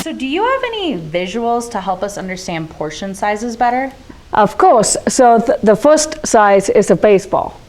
So do you have any visuals to help us understand portion sizes better? Of course. So the first size is a baseball.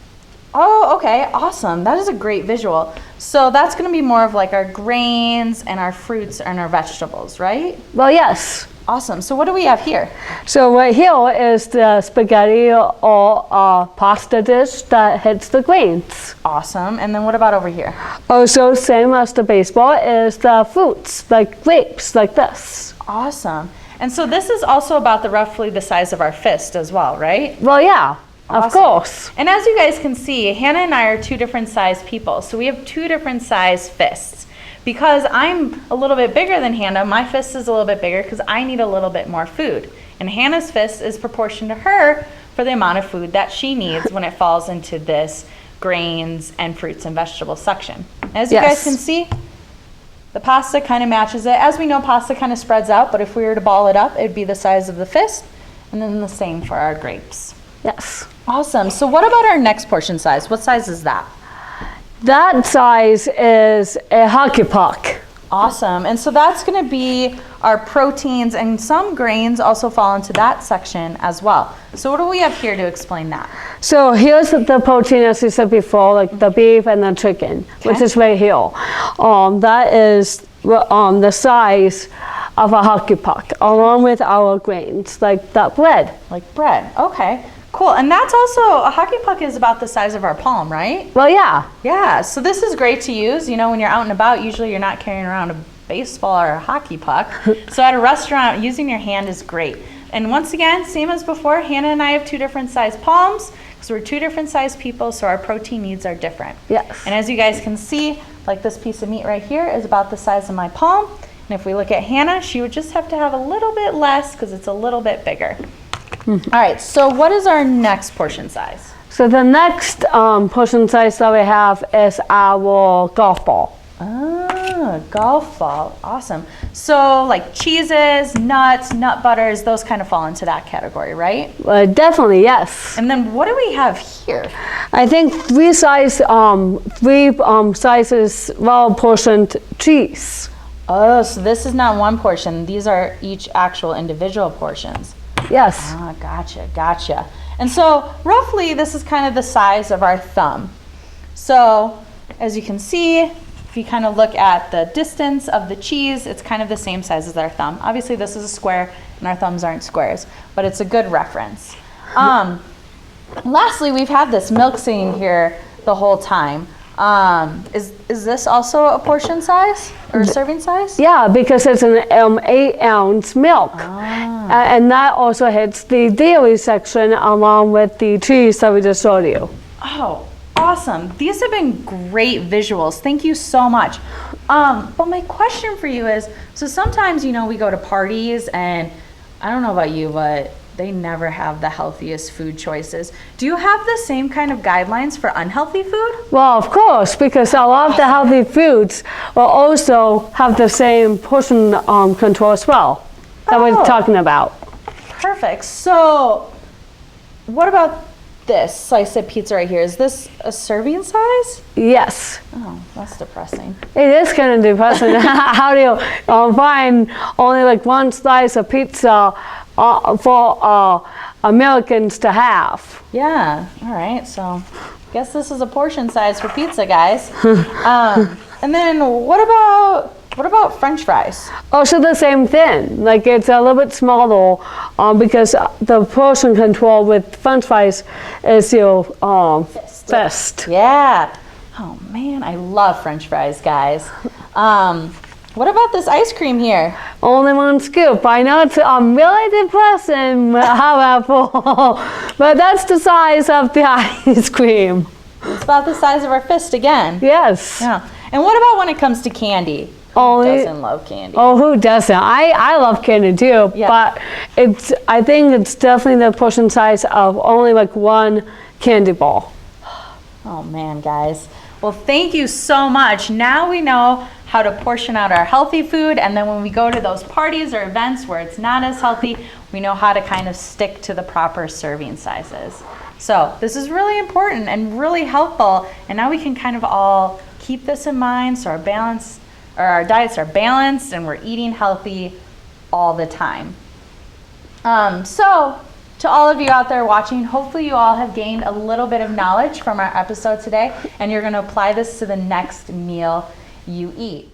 Oh, okay, awesome. That is a great visual. So that's going to be more of like our grains and our fruits and our vegetables, right? Well, yes. Awesome. So what do we have here? So right here is the spaghetti or pasta dish that hits the grains. Awesome. And then what about over here? Also, same as the baseball is the fruits, like grapes, like this. Awesome. And so this is also about roughly the size of our fist as well, right? Well, yeah, awesome. Of course. And as you guys can see, Hannah and I are two different size people. So we have two different size fists. Because I'm a little bit bigger than Hannah, my fist is a little bit bigger because I need a little bit more food. And Hannah's fist is proportioned to her for the amount of food that she needs when it falls into this grains and fruits and vegetables section. As you guys can see, the pasta kind of matches it. As we know, pasta kind of spreads out, but if we were to ball it up, it'd be the size of the fist, and then the same for our grapes. Yes. Awesome. So what about our next portion size? What size is that? That size is a hockey puck. Awesome. And so that's going to be our proteins, and some grains also fall into that section as well. So what do we have here to explain that? So here's the protein, as you said before, like the beef and the chicken, which is right here. That is the size of a hockey puck, along with our grains, like that bread. Like bread. Okay. Cool. And that's also, a hockey puck is about the size of our palm, right? Well, yeah. Yeah. So this is great to use. You know, when you're out and about, usually you're not carrying around a baseball or a hockey puck. So at a restaurant, using your hand is great. And once again, same as before, Hannah and I have two different size palms because we're two different size people, so our protein needs are different. Yes. And as you guys can see, like this piece of meat right here is about the size of my palm. And if we look at Hannah, she would just have to have a little bit less because it's a little bit bigger. All right, so what is our next portion size? So the next portion size that we have is our golf ball. Ah, golf ball. Awesome. So like cheeses, nuts, nut butters, those kind of fall into that category, right? Definitely, yes. And then what do we have here? I think three sizes well portioned cheese. Oh, so this is not one portion. These are each actual individual portions. Yes. Ah, gotcha. And so roughly this is kind of the size of our thumb. So as you can see, if you kind of look at the distance of the cheese, it's kind of the same size as our thumb. Obviously this is a square and our thumbs aren't squares, but it's a good reference. Lastly, we've had this milk sitting here the whole time. Is this also a portion size or a serving size? Yeah, because it's an 8-ounce milk. And that also hits the dairy section along with the cheese that we just showed you. Oh, awesome. These have been great visuals. Thank you so much. But my question for you is, so sometimes, you know, we go to parties and I don't know about you, but they never have the healthiest food choices. Do you have the same kind of guidelines for unhealthy food? Well, of course, because a lot of the healthy foods will also have the same portion control as well that we're talking about. Perfect. So what about this slice of pizza right here? Is this a serving size? Yes. Oh, that's depressing. It is kind of depressing. How do you find only like one slice of pizza for Americans to have? Yeah. All right. So I guess this is a portion size for pizza, guys. And then what about French fries? Also the same thing. Like it's a little bit smaller because the portion control with French fries is your fist. Yeah. Oh man, I love French fries, guys. What about this ice cream here? Only one scoop. I know it's really depressing, however, but that's the size of the ice cream. It's about the size of our fist again. Yes. Yeah. And what about when it comes to candy? Who doesn't love candy? Oh, who doesn't? I love candy too, but I think it's definitely the portion size of only like one candy ball. Oh man, guys. Well, thank you so much. Now we know how to portion out our healthy food, and then when we go to those parties or events where it's not as healthy, we know how to kind of stick to the proper serving sizes. So this is really important and really helpful, and now we can kind of all keep this in mind so our balance or our diets are balanced and we're eating healthy all the time. So to all of you out there watching, hopefully you all have gained a little bit of knowledge from our episode today, and you're going to apply this to the next meal you eat.